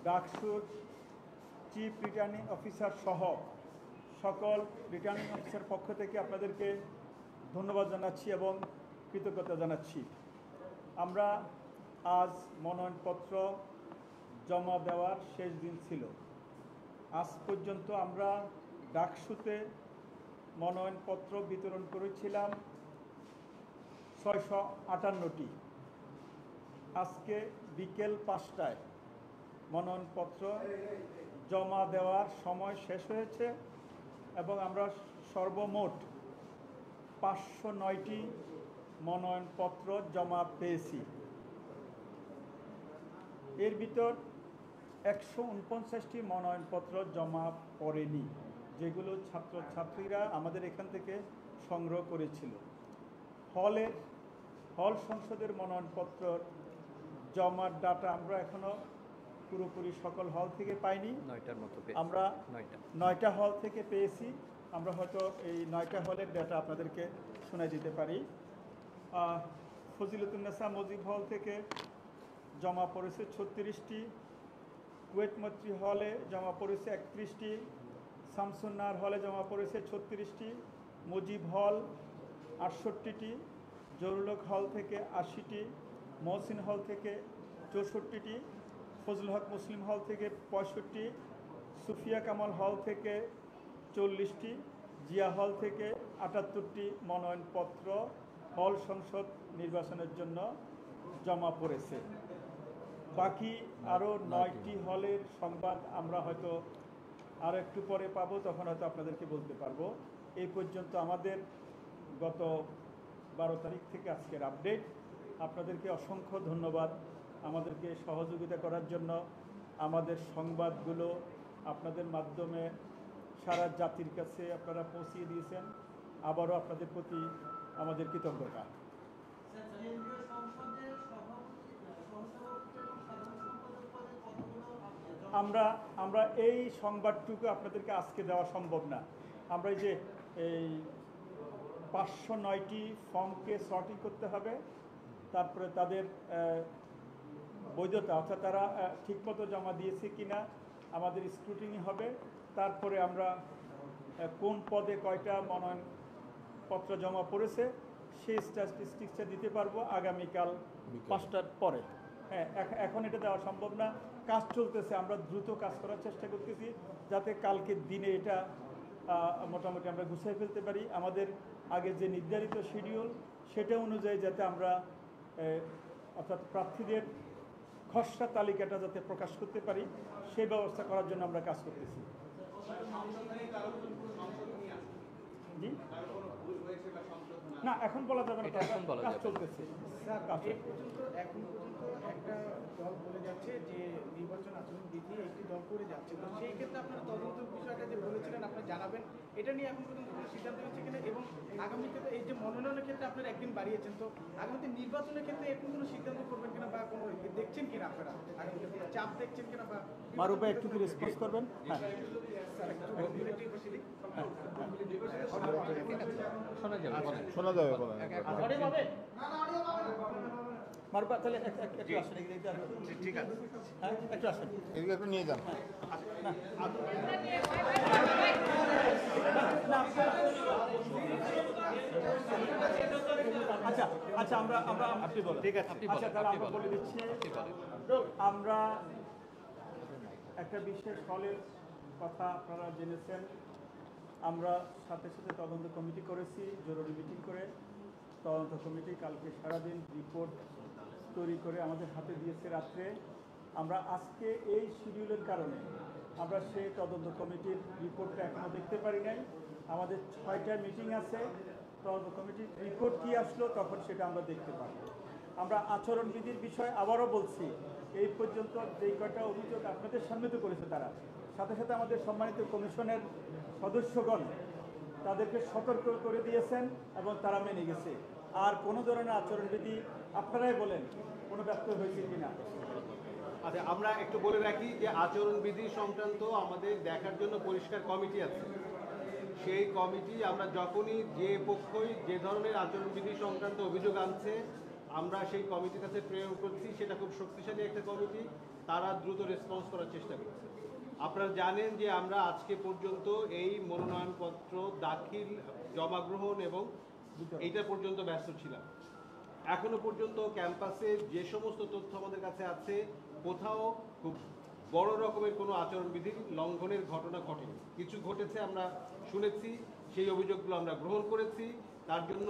ডাকসুর chief returning officer সহ সকল রিটার্নিং অফিসার পক্ষ থেকে আপনাদেরকে ধন্যবাদ জানাচ্ছি এবং কৃতজ্ঞতা জানাচ্ছি। আমরা আজ মনোনয়নপত্র জমা দেওয়ার শেষ দিন ছিল। আজ পর্যন্ত আমরা ডাকসুতে মনোনয়নপত্র বিতরণ করেছিলাম 658টি। আজকে বিকেল 5টায় মনোনয়নপত্র জমা দেওয়ার সময় শেষ হয়েছে এবং আমরা সর্বমোট 509টি মনোনয়নপত্র জমা পেয়েছি। এর ভিতর 149টি মনোনয়নপত্র জমা পড়েনি, যেগুলো ছাত্রছাত্রীরা আমাদের এখান থেকে সংগ্রহ করেছিল। হল সংসদের মনোনয়নপত্র জমার ডাটা আমরা এখনও পুরোপুরি সকল হল থেকে পাইনি। 9টার মতো আমরা 9টা হল থেকে পেয়েছি। আমরা হয়তো এই 9টা হলের ডাটা আপনাদেরকে শোনাই দিতে পারি। ফজিলতুন্নেসা মজিব হল থেকে জমা পড়েছে 36টি, কুয়েত মৈত্রী হলে জমা পড়েছে 31টি, শামসুন্নার হলে জমা পড়েছে 36টি, মুজিব হল 68টি, জরুলক হল থেকে 80টি, মহসিন হল থেকে 64টি, ফজল হক মুসলিম হল থেকে 65টি, সুফিয়া কামাল হল থেকে 40টি, জিয়া হল থেকে 78টি মনোনয়নপত্র হল সংসদ নির্বাচনের জন্য জমা পড়েছে। বাকি আরও 9টি হলের সংবাদ আমরা হয়তো আরও একটু পরে পাবো, তখন হয়তো আপনাদেরকে বলতে পারবো। এই পর্যন্ত আমাদের গত 12 তারিখ থেকে আজকের আপডেট। আপনাদেরকে অসংখ্য ধন্যবাদ আমাদেরকে সহযোগিতা করার জন্য। আমাদের সংবাদগুলো আপনাদের মাধ্যমে সারা জাতির কাছে আপনারা পৌঁছিয়ে দিয়েছেন। আবারও আপনাদের প্রতি আমাদের কৃতজ্ঞতা। আমরা এই সংবাদটুকু আপনাদেরকে আজকে দেওয়া সম্ভব না। আমরা এই যে এই 509টি ফর্মকে সর্টিং করতে হবে, তারপরে তাদের বৈধতা অর্থাৎ তারা ঠিকমতো জমা দিয়েছে কিনা আমাদের স্ক্রুটিনি হবে। তারপরে আমরা কোন পদে কয়টা মনোনয়নপত্র জমা পড়েছে সেই স্ট্যাটিস্টিক্সটা দিতে পারবো আগামীকাল 5টার পরে। হ্যাঁ, এখন এটা দেওয়া সম্ভব না, কাজ চলতেছে। আমরা দ্রুত কাজ করার চেষ্টা করতেছি যাতে কালকের দিনে এটা মোটামুটি আমরা গুছিয়ে ফেলতে পারি। আমাদের আগে যে নির্ধারিত শিডিউল সেটা অনুযায়ী যাতে আমরা অর্থাৎ প্রার্থীদের খসড়া তালিকাটা যাতে প্রকাশ করতে পারি সেই ব্যবস্থা করার জন্য আমরা কাজ করতেছি। না, এখন বলা যাবে না, কাজ চলতেছে। এখন পর্যন্ত একটা দল বলে যাচ্ছে যে নির্বাচন আচরণ বিধি একটি দল করে যাচ্ছে, তো সেই ক্ষেত্রে আপনারা তদন্ত বিষয়টা যে বলেছিলেন আপনারা জানাবেন, এটা নিয়ে এখন পর্যন্ত কোনো সিদ্ধান্ত হয়েছে কিনা, এবং আগামীতে এই যে মনোনয়নের ক্ষেত্রে আপনারা একদিন বাড়িয়েছেন, তো আগামীতে নির্বাচনের ক্ষেত্রে এখন কোনো সিদ্ধান্ত করবেন কিনা বা কোনো দেখছেন কিনা আপনারা আগামীতে কোনো চাপ দেখছেন কিনা বা মারুফ একটু কি রেসপন্স করবেন? হ্যাঁ, শোনা যাবে মারুফ তাহলে একটু আসেন, ঠিক আছে, হ্যাঁ একটু আসেন, এদিকে একটু নিয়ে যান। আচ্ছা আমরা আপনি বলেন। ঠিক আছে, আচ্ছা তাহলে আমরা বলে দিচ্ছি। আমরা একটা বিশেষ হলের কথা আপনারা জেনেছেন। আমরা সাথে সাথে তদন্ত কমিটি করেছি, জরুরি মিটিং করে। তদন্ত কমিটি কালকে সারাদিন রিপোর্ট তৈরি করে আমাদের হাতে দিয়েছে রাত্রে। আমরা আজকে এই শিডিউলের কারণে আমরা সেই তদন্ত কমিটির রিপোর্টটা এখনও দেখতে পারি নাই। আমাদের 6টা মিটিং আছে, তদন্ত কমিটির রিপোর্ট কী আসলো তখন সেটা আমরা দেখতে পাবো। আমরা আচরণবিধির বিষয়ে আবারও বলছি, এই পর্যন্ত যেই কয়টা অভিযোগ আপনাদের সামনে তো করেছে তারা, সাথে সাথে আমাদের সম্মানিত কমিশনের সদস্যগণ তাদেরকে সতর্ক করে দিয়েছেন এবং তারা মেনে গেছে। আর কোনো ধরনের আচরণবিধি আপনারাই বলেন কোনো ব্যর্থ হয়েছে কিনা। আচ্ছা, আমরা একটু বলে রাখি যে আচরণবিধি সংক্রান্ত আমাদের দেখার জন্য পরিষ্কার কমিটি আছে। সেই কমিটি আমরা যখনই যে পক্ষই যে ধরনের আচরণবিধি সংক্রান্ত অভিযোগ আনছে আমরা সেই কমিটির কাছে প্রেরণ করছি। সেটা খুব শক্তিশালী একটা কমিটি তারা দ্রুত রেসপন্স করার চেষ্টা করছে। আপনারা জানেন যে আমরা আজকে পর্যন্ত এই মনোনয়নপত্র দাখিল, জমা গ্রহণ এবং এইটা পর্যন্ত ব্যস্ত ছিলাম। এখনো পর্যন্ত ক্যাম্পাসে যে সমস্ত তথ্য আমাদের কাছে আছে, কোথাও খুব বড় রকমের কোনো আচরণবিধির লঙ্ঘনের ঘটনা ঘটেনি। কিছু ঘটেছে, আমরা শুনেছি, সেই অভিযোগগুলো আমরা গ্রহণ করেছি। তার জন্য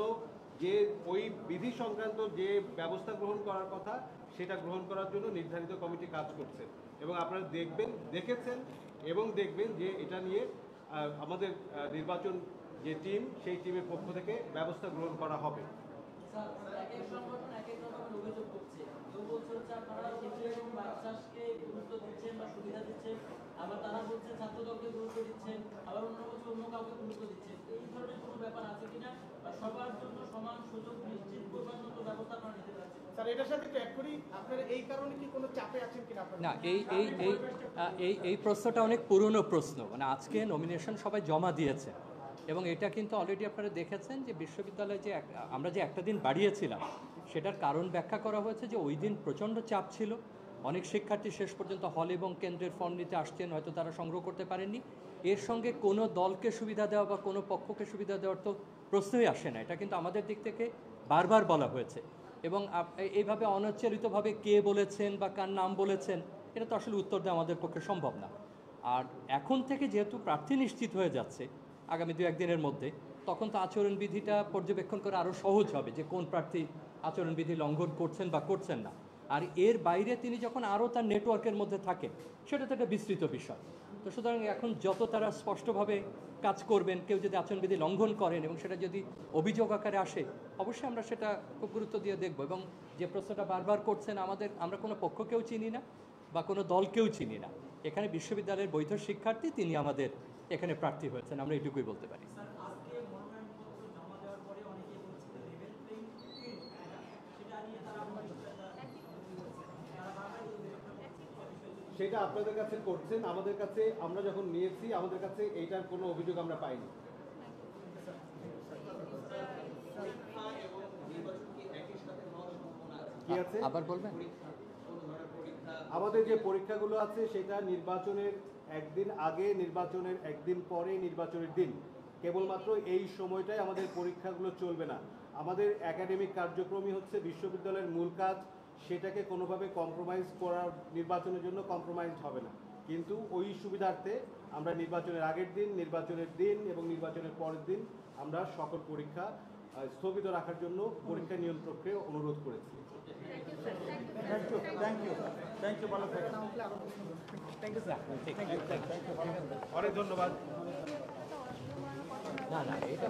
যে ওই বিধি সংক্রান্ত যে ব্যবস্থা গ্রহণ করার কথা সেটা গ্রহণ করার জন্য নির্ধারিত কমিটি কাজ করছে এবং আপনারা দেখেছেন এবং দেখবেন যে এটা নিয়ে আমাদের নির্বাচন যে টিম, সেই টিমের পক্ষ থেকে ব্যবস্থা গ্রহণ করা হবে। এক সংগঠন এক এক রকমের অভিযোগ করছে। কেউ বলছে হচ্ছে আপনারা শিশু এবং বাচ্চাকে গুরুত্ব দিচ্ছেন বা সুবিধা দিচ্ছেন, আবার তারা বলছে ছাত্রদলকে গুরুত্ব দিচ্ছেন, আবার অন্য বলছে অন্য কাউকে গুরুত্ব দিচ্ছেন। এই ধরনের কোনো ব্যাপার আছে কিনা বা সবার জন্য সমান সুযোগ নিশ্চিত করবার মতো ব্যবস্থা আপনারা নিতে পারছেন? স্যার, এটার সাথে একটু অ্যাড করি, আপনারা এই কারণে কি কোনো চাপে আছেন কিনা আপনারা? না, এই প্রশ্নটা অনেক পুরনো প্রশ্ন। মানে আজকে নমিনেশন সবাই জমা দিয়েছে এবং এটা কিন্তু অলরেডি আপনারা দেখেছেন যে বিশ্ববিদ্যালয়ে যে আমরা যে একটা দিন বাড়িয়েছিলাম সেটার কারণ ব্যাখ্যা করা হয়েছে যে ওই দিন প্রচণ্ড চাপ ছিল। অনেক শিক্ষার্থী শেষ পর্যন্ত হল এবং কেন্দ্রের ফর্ম নিতে আসছেন, হয়তো তারা সংগ্রহ করতে পারেননি। এর সঙ্গে কোনো দলকে সুবিধা দেওয়া বা কোনো পক্ষকে সুবিধা দেওয়ার তো প্রশ্নই আসে না। এটা কিন্তু আমাদের দিক থেকে বারবার বলা হয়েছে এবং এইভাবে অনচ্চারিতভাবে কে বলেছেন বা কার নাম বলেছেন এটা তো আসলে উত্তর দেওয়া আমাদের পক্ষে সম্ভব না। আর এখন থেকে যেহেতু প্রার্থী নিশ্চিত হয়ে যাচ্ছে আগামী 2-1 দিনের মধ্যে, তখন তো আচরণবিধিটা পর্যবেক্ষণ করা আরও সহজ হবে যে কোন প্রার্থী আচরণবিধি লঙ্ঘন করছেন বা করছেন না। আর এর বাইরে তিনি যখন আরও তার নেটওয়ার্কের মধ্যে থাকেন সেটা তো একটা বিস্তৃত বিষয়। তো সুতরাং এখন যত তারা স্পষ্টভাবে কাজ করবেন, কেউ যদি আচরণবিধি লঙ্ঘন করেন এবং সেটা যদি অভিযোগ আকারে আসে, অবশ্যই আমরা সেটা খুব গুরুত্ব দিয়ে দেখব। এবং যে প্রশ্নটা বারবার করছেন, আমরা কোনো পক্ষকেও চিনি না বা কোনো দলকেও চিনি না। এখানে বিশ্ববিদ্যালয়ের বৈধ শিক্ষার্থী, তিনি আমাদের এখানে প্রার্থী হয়েছেন, আমরা এটুকুই বলতে পারি। আজকে মনোনয়নপত্র জমা দেওয়ার পরে অনেকে বলছে যে লেভেল প্লেইং ফিল্ড, সেটা নিয়ে তারা সেটা আপনাদের কাছে করছেন, আমাদের কাছে আমরা যখন নিয়েছি আমাদের কাছে এইটার কোনো অভিযোগ আমরা পাইনি। কি আছে আবার বলবেন? আমাদের যে পরীক্ষাগুলো আছে সেটা নির্বাচনের একদিন আগে, নির্বাচনের একদিন পরে, নির্বাচনের দিন, কেবলমাত্র এই সময়টাই আমাদের পরীক্ষাগুলো চলবে না। আমাদের একাডেমিক কার্যক্রমই হচ্ছে বিশ্ববিদ্যালয়ের মূল কাজ, সেটাকে কোনোভাবে কম্প্রোমাইজ করার, নির্বাচনের জন্য কম্প্রোমাইজ হবে না। কিন্তু ওই সুবিধার্থে আমরা নির্বাচনের আগের দিন, নির্বাচনের দিন এবং নির্বাচনের পরের দিন আমরা সকল পরীক্ষা স্থগিত রাখার জন্য পরীক্ষা নিয়ন্ত্রককে অনুরোধ করেছি। থ্যাংক ইউ, ভালো থাকেন। অনেক ধন্যবাদ। না, এটা